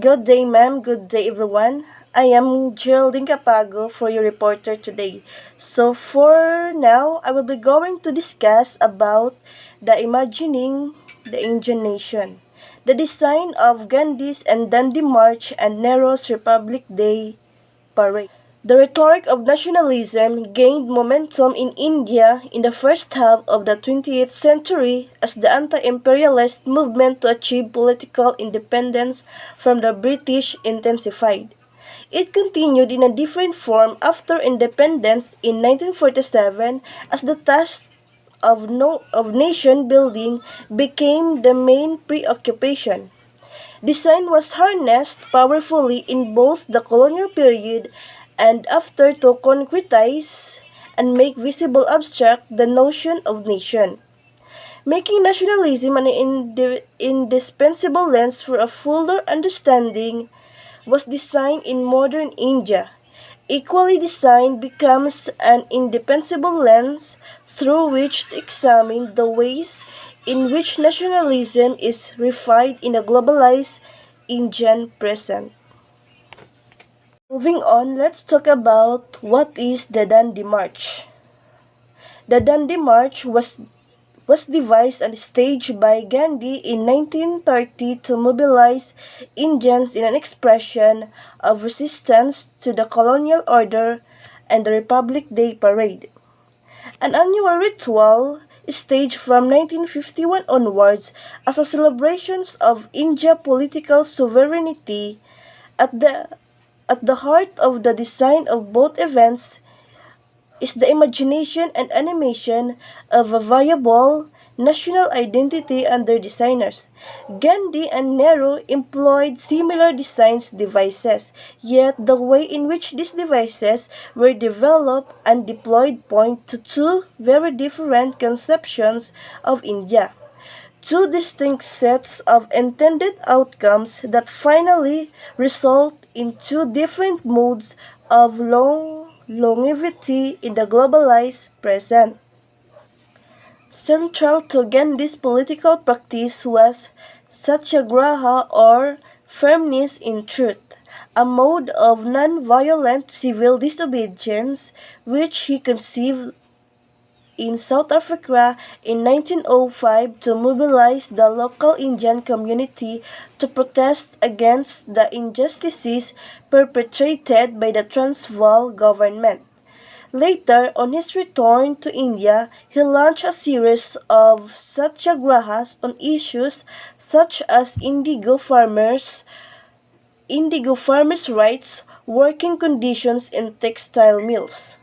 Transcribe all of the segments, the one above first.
Good day, ma'am. Good day, everyone. I am Geraldine Capago for your reporter today. So for now, I will be going to discuss about the imagining the Indian nation, the design of Gandhi's and Dundee March and Nehru's Republic Day parade. The rhetoric of nationalism gained momentum in India in the first half of the 20th century as the anti-imperialist movement to achieve political independence from the British intensified. It continued in a different form after independence in 1947 as the task of nation building became the main preoccupation. Design was harnessed powerfully in both the colonial period and after to concretize and make visible abstract the notion of nation, making nationalism an indispensable lens for a fuller understanding was designed in modern India. Equally design becomes an indispensable lens through which to examine the ways in which nationalism is refined in a globalized Indian present. Moving on, let's talk about what is the Dundee March. The Dundee March was devised and staged by Gandhi in 1930 to mobilize Indians in an expression of resistance to the colonial order and the Republic Day parade. An annual ritual staged from 1951 onwards as a celebration of India political sovereignty. At the, at the heart of the design of both events is the imagination and animation of a viable national identity under designers. Gandhi and Nehru employed similar design devices, yet the way in which these devices were developed and deployed point to two very different conceptions of India. Two distinct sets of intended outcomes that finally result in two different modes of longevity in the globalized present. Central to Gandhi's political practice was satyagraha or firmness in truth, a mode of non-violent civil disobedience which he conceived in South Africa in 1905 to mobilize the local Indian community to protest against the injustices perpetrated by the Transvaal government. Later, on his return to India, he launched a series of satyagrahas on issues such as indigo farmers' rights, working conditions in textile mills,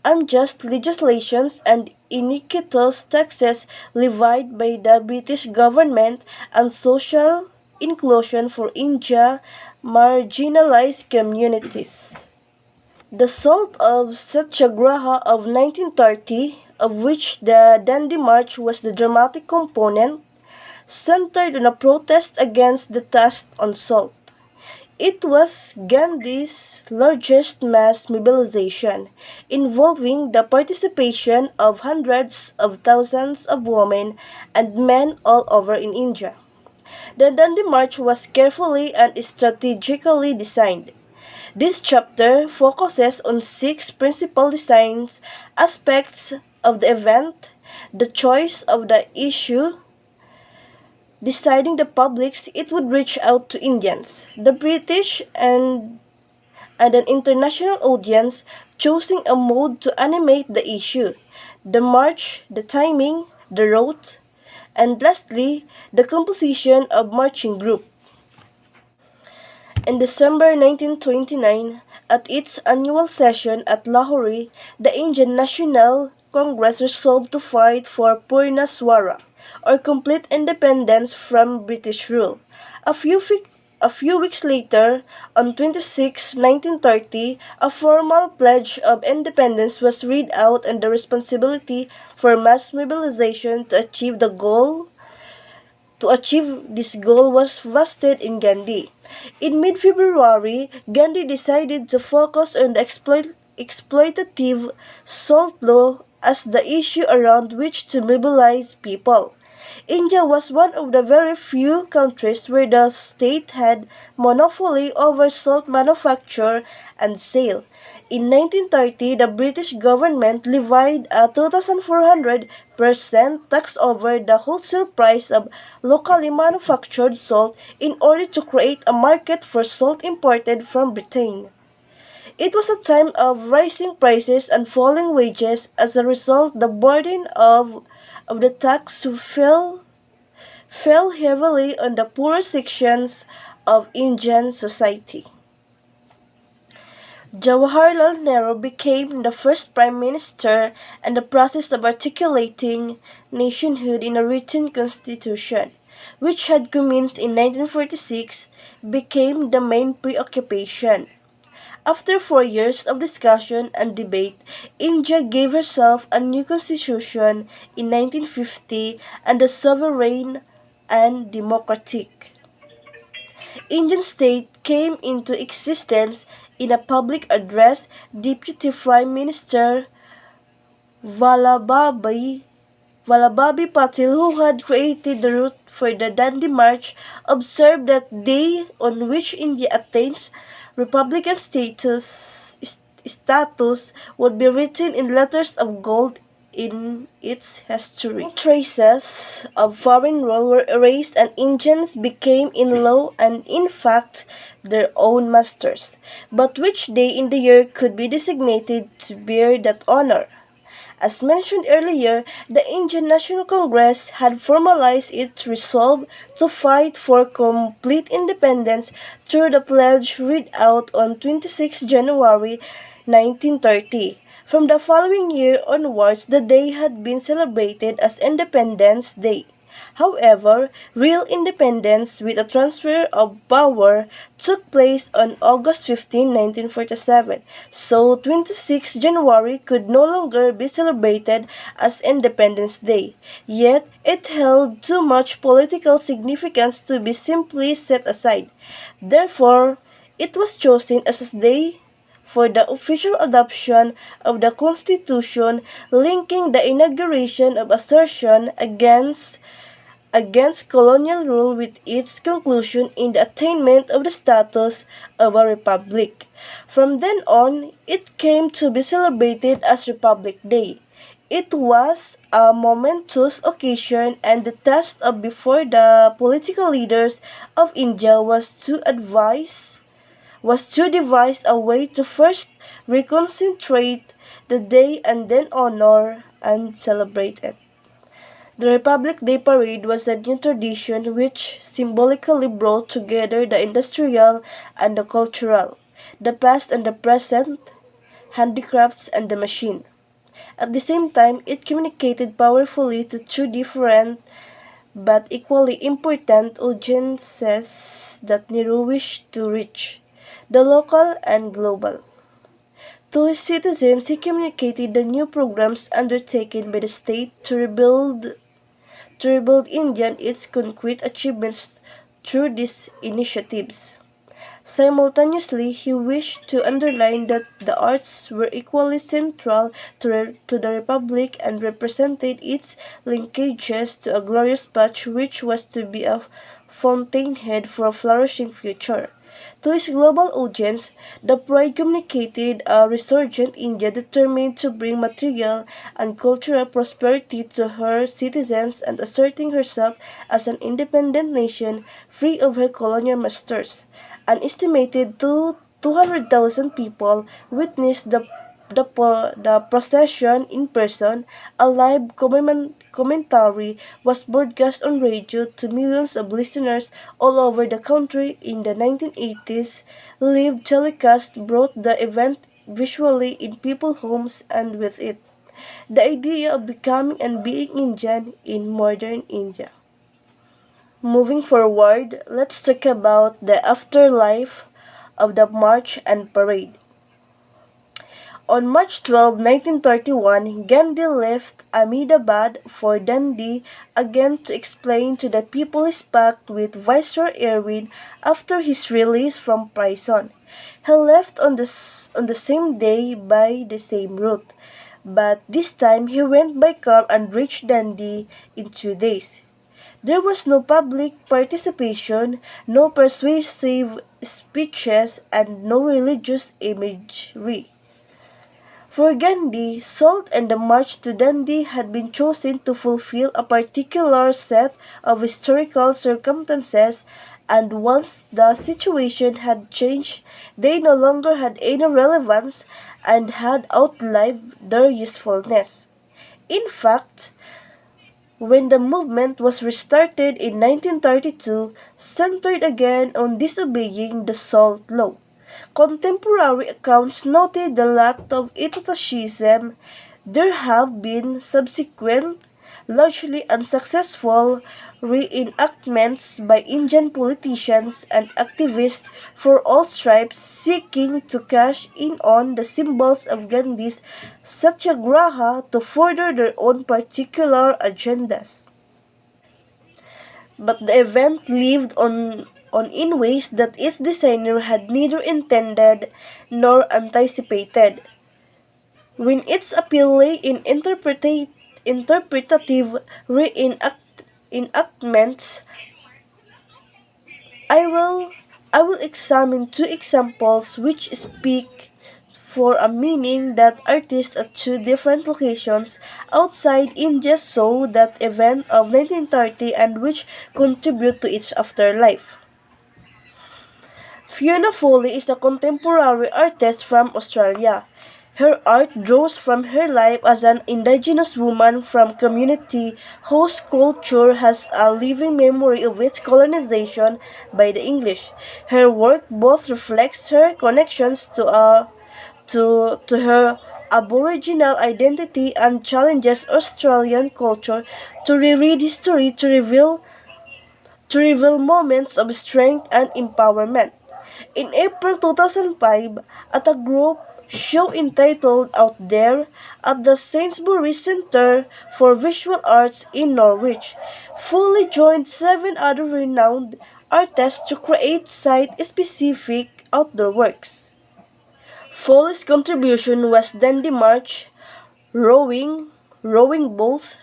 unjust legislations and iniquitous taxes levied by the British government, and social inclusion for India marginalized communities. The Salt of Satyagraha of 1930, of which the Dundee March was the dramatic component, centered on a protest against the tax on salt. It was Gandhi's largest mass mobilization, involving the participation of hundreds of thousands of women and men all over in India. The Dundee March was carefully and strategically designed. This chapter focuses on six principal design aspects of the event: the choice of the issue, deciding the publics it would reach out to Indians, the British and an international audience, choosing a mode to animate the issue, the march, the timing, the route, and lastly, the composition of marching group. In December 1929, at its annual session at Lahore, the Indian National Congress resolved to fight for Purna Swara, or complete independence from British rule. A few, a few weeks later, on 26, 1930, a formal pledge of independence was read out, and the responsibility for mass mobilization to achieve this goal was vested in Gandhi. In mid-February, Gandhi decided to focus on the exploitative salt law as the issue around which to mobilize people. India was one of the very few countries where the state had monopoly over salt manufacture and sale. In 1930, the British government levied a 2,400% tax over the wholesale price of locally manufactured salt in order to create a market for salt imported from Britain. It was a time of rising prices and falling wages. As a result, the burden of the tax fell heavily on the poorer sections of Indian society. Jawaharlal Nehru became the first prime minister, and the process of articulating nationhood in a written constitution, which had commenced in 1946, became the main preoccupation. After 4 years of discussion and debate, India gave herself a new constitution in 1950 and the sovereign and democratic Indian state came into existence. In a public address, Deputy Prime Minister Vallabhbhai Patil, who had created the route for the Dandi March, observed that day on which India attains republican status would be written in letters of gold in its history. All traces of foreign rule were erased and Indians became in law and in fact their own masters. But which day in the year could be designated to bear that honor? As mentioned earlier, the Indian National Congress had formalized its resolve to fight for complete independence through the pledge read out on 26 January 1930. From the following year onwards, the day had been celebrated as Independence Day. However, real independence with a transfer of power took place on August 15, 1947, so 26 January could no longer be celebrated as Independence Day. Yet, it held too much political significance to be simply set aside. Therefore, it was chosen as a day for the official adoption of the Constitution, linking the inauguration of assertion against colonial rule with its conclusion in the attainment of the status of a republic. From then on, it came to be celebrated as Republic Day. It was a momentous occasion, and the task of before the political leaders of India was to devise a way to first reconcentrate the day and then honor and celebrate it. The Republic Day Parade was a new tradition which symbolically brought together the industrial and the cultural, the past and the present, handicrafts and the machine. At the same time, it communicated powerfully to two different but equally important audiences that Nehru wished to reach, the local and global. To his citizens, he communicated the new programs undertaken by the state to rebuild India and its concrete achievements through these initiatives. Simultaneously, he wished to underline that the arts were equally central to the Republic and represented its linkages to a glorious patch which was to be a fountainhead for a flourishing future. To his global audience, the parade communicated a resurgent India determined to bring material and cultural prosperity to her citizens and asserting herself as an independent nation free of her colonial masters. An estimated 200,000 people witnessed the procession in person. A live commentary was broadcast on radio to millions of listeners all over the country. In the 1980s, live telecast brought the event visually in people's homes and with it the idea of becoming and being Indian in modern India. Moving forward, let's talk about the afterlife of the march and parade. On March 12, 1931, Gandhi left Ahmedabad for Dundee again to explain to the people his pact with Viceroy Irwin after his release from prison. He left on the same day by the same route, but this time he went by car and reached Dundee in 2 days. There was no public participation, no persuasive speeches, and no religious imagery. For Gandhi, Salt and the March to Dundee had been chosen to fulfill a particular set of historical circumstances, and once the situation had changed, they no longer had any relevance and had outlived their usefulness. In fact, when the movement was restarted in 1932, centered again on disobeying the Salt Law. Contemporary accounts noted the lack of ethnocentricism. There have been subsequent, largely unsuccessful reenactments by Indian politicians and activists for all stripes seeking to cash in on the symbols of Gandhi's satyagraha to further their own particular agendas. But the event lived on in ways that its designer had neither intended nor anticipated. When its appeal lay in interpretative reenactments, I will I will examine two examples which speak for a meaning that artists at two different locations outside India saw that event of 1930 and which contribute to its afterlife. Fiona Foley is a contemporary artist from Australia. Her art draws from her life as an indigenous woman from community whose culture has a living memory of its colonization by the English. Her work both reflects her connections to her Aboriginal identity and challenges Australian culture to reread history to reveal moments of strength and empowerment. In April 2005, at a group show entitled Out There at the Sainsbury Centre for Visual Arts in Norwich, Foley joined seven other renowned artists to create site-specific outdoor works. Foley's contribution was Dandy March, rowing both,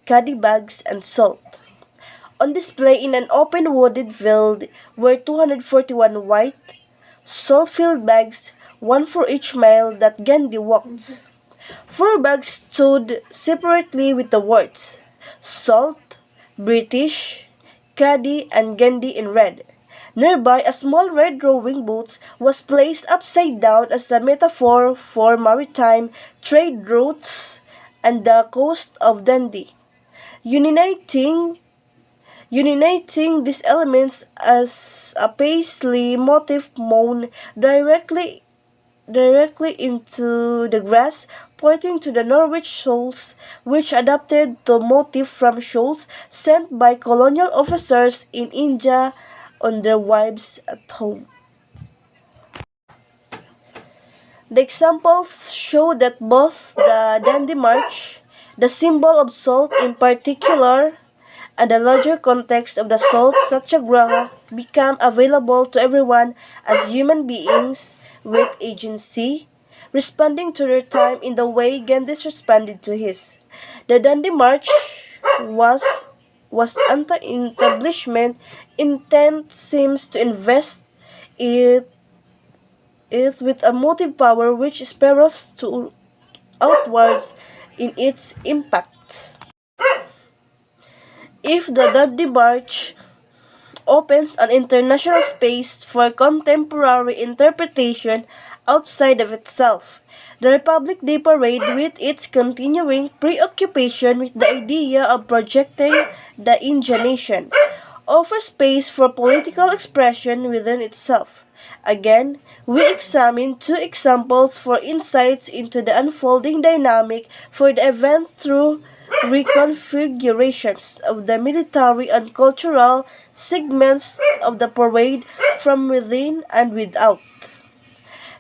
caddy bags, and salt. On display in an open wooded field were 241 white, salt-filled bags, one for each mile that Gandhi walked. Four bags stood separately with the words Salt, British, Caddy, and Gandhi in red. Nearby, a small red rowing boat was placed upside down as a metaphor for maritime trade routes and the coast of Dundee. Uniting these elements as a paisley motif woven directly into the grass, pointing to the Norwich shawls, which adapted the motif from shawls sent by colonial officers in India on their wives at home. The examples show that both the Dandy March, the symbol of salt in particular, and the larger context of the salt satyagraha become available to everyone as human beings with agency, responding to their time in the way Gandhi responded to his. The Dundee March was was anti-establishment intent seems to invest it, it with a motive power which spirals to outwards in its impact. If the Dundee March opens an international space for contemporary interpretation outside of itself, the Republic Day Parade, with its continuing preoccupation with the idea of projecting the Indian nation, offers space for political expression within itself. Again, we examine two examples for insights into the unfolding dynamic for the event through reconfigurations of the military and cultural segments of the parade from within and without.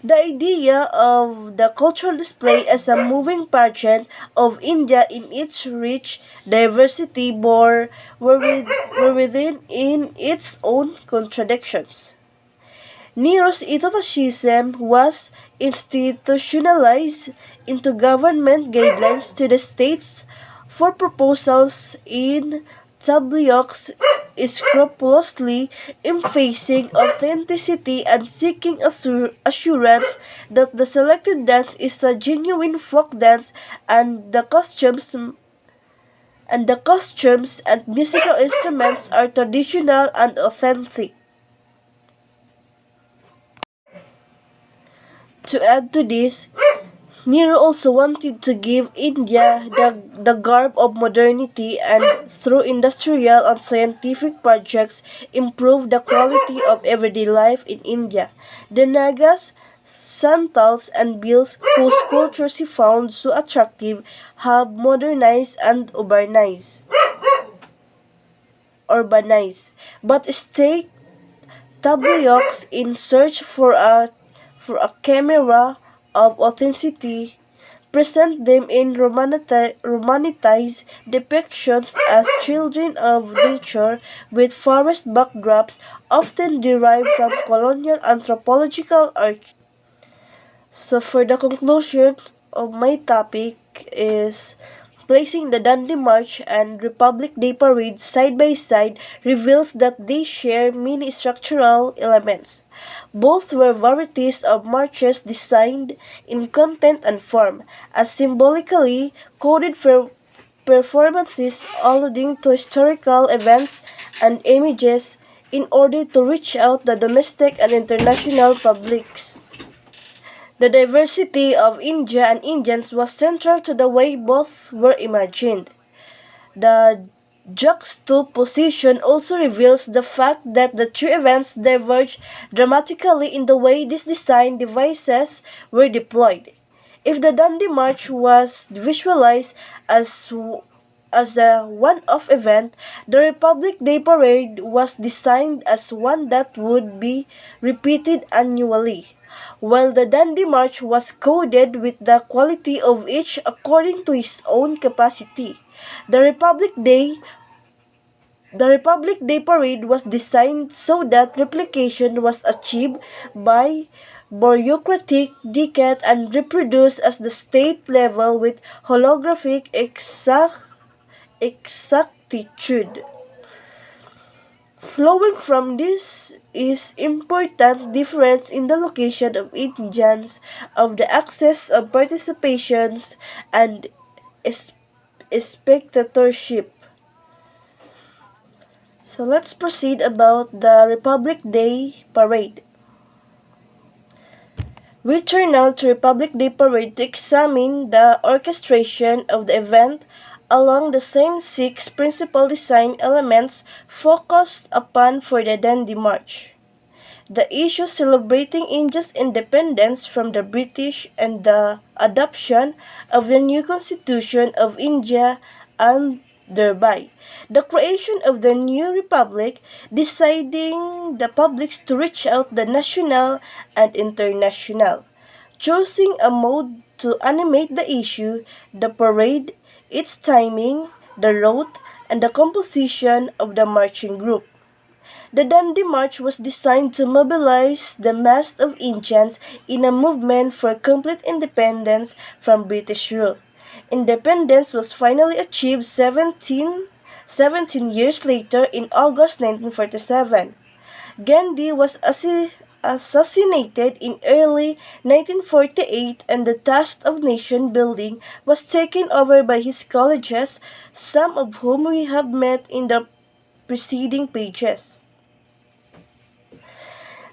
The idea of the cultural display as a moving pageant of India in its rich diversity were within in its own contradictions. Nero's ethnocentricism was institutionalized into government guidelines to the states for proposals in Tabliox is scrupulously emphasizing authenticity and seeking assurance that the selected dance is a genuine folk dance and the costumes and musical instruments are traditional and authentic. To add to this, Nehru also wanted to give India the garb of modernity and through industrial and scientific projects improve the quality of everyday life in India. The Nagas, Santals and Bhils, whose cultures he found so attractive, have modernized and urbanized, but stayed Tabliox in search for a camera of authenticity present them in romanized depictions as children of nature with forest backdrops often derived from colonial anthropological art. So for the conclusion of my topic is placing the Dundee March and Republic Day Parade side by side reveals that they share many structural elements. Both were varieties of marches designed in content and form, as symbolically coded for performances alluding to historical events and images in order to reach out the domestic and international publics. The diversity of India and Indians was central to the way both were imagined. The juxtaposition also reveals the fact that the two events diverge dramatically in the way these design devices were deployed. If the Dundee March was visualized as a one-off event, the Republic Day Parade was designed as one that would be repeated annually, while the Dundee March was coded with the quality of each according to his own capacity. The Republic Day the Republic Day Parade was designed so that replication was achieved by bureaucratic decade and reproduced at the state level with holographic exactitude. Flowing from this is important difference in the location of intelligence, of the access of participations, and s- spectatorship. So let's proceed about the Republic Day Parade. We turn now to Republic Day Parade to examine the orchestration of the event along the same six principal design elements focused upon for the Dundee March. The issue celebrating India's independence from the British and the adoption of the new Constitution of India and thereby the creation of the new republic, deciding the publics to reach out the national and international, choosing a mode to animate the issue, the parade, its timing, the route, and the composition of the marching group. The Dundee March was designed to mobilize the mass of Indians in a movement for complete independence from British rule. Independence was finally achieved 17 years later in August 1947. Gandhi was assassinated in early 1948 and the task of nation building was taken over by his colleagues, some of whom we have met in the preceding pages.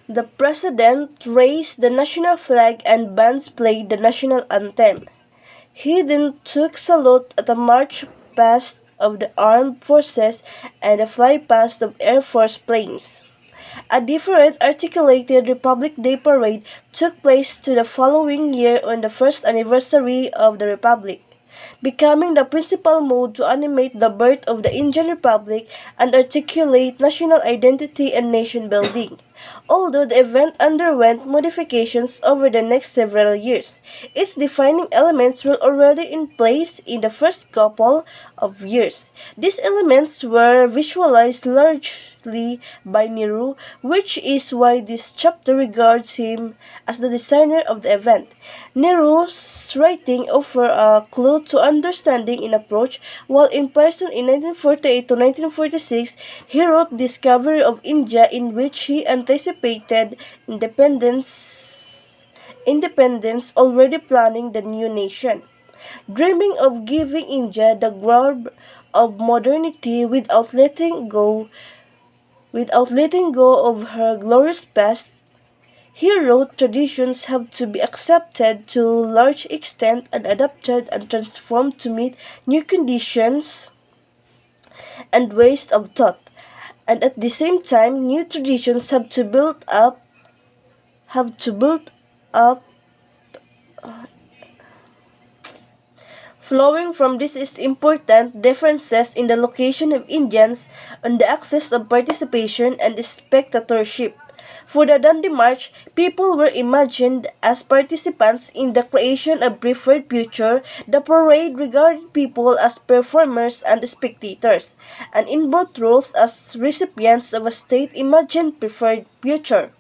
The president raised the national flag and bands played the national anthem. He then took salute at a march past of the armed forces and a fly past of Air Force planes. A different articulated Republic Day parade took place to the following year on the first anniversary of the Republic, becoming the principal mode to animate the birth of the Indian Republic and articulate national identity and nation building. Although the event underwent modifications over the next several years, its defining elements were already in place in the first couple of years. These elements were visualized largely by Nehru, which is why this chapter regards him as the designer of the event. Nehru's His writing offer a clue to understanding in approach, while in person in 1948 to 1946, he wrote Discovery of India in which he anticipated independence already planning the new nation, dreaming of giving India the grab of modernity without letting go of her glorious past. He wrote traditions have to be accepted to large extent and adapted and transformed to meet new conditions and ways of thought. And at the same time, new traditions have to build up. Flowing from this is important differences in the location of Indians on the axis of participation and spectatorship. For the Dundee March, people were imagined as participants in the creation of preferred future. The parade regarded people as performers and spectators, and in both roles as recipients of a state imagined preferred future.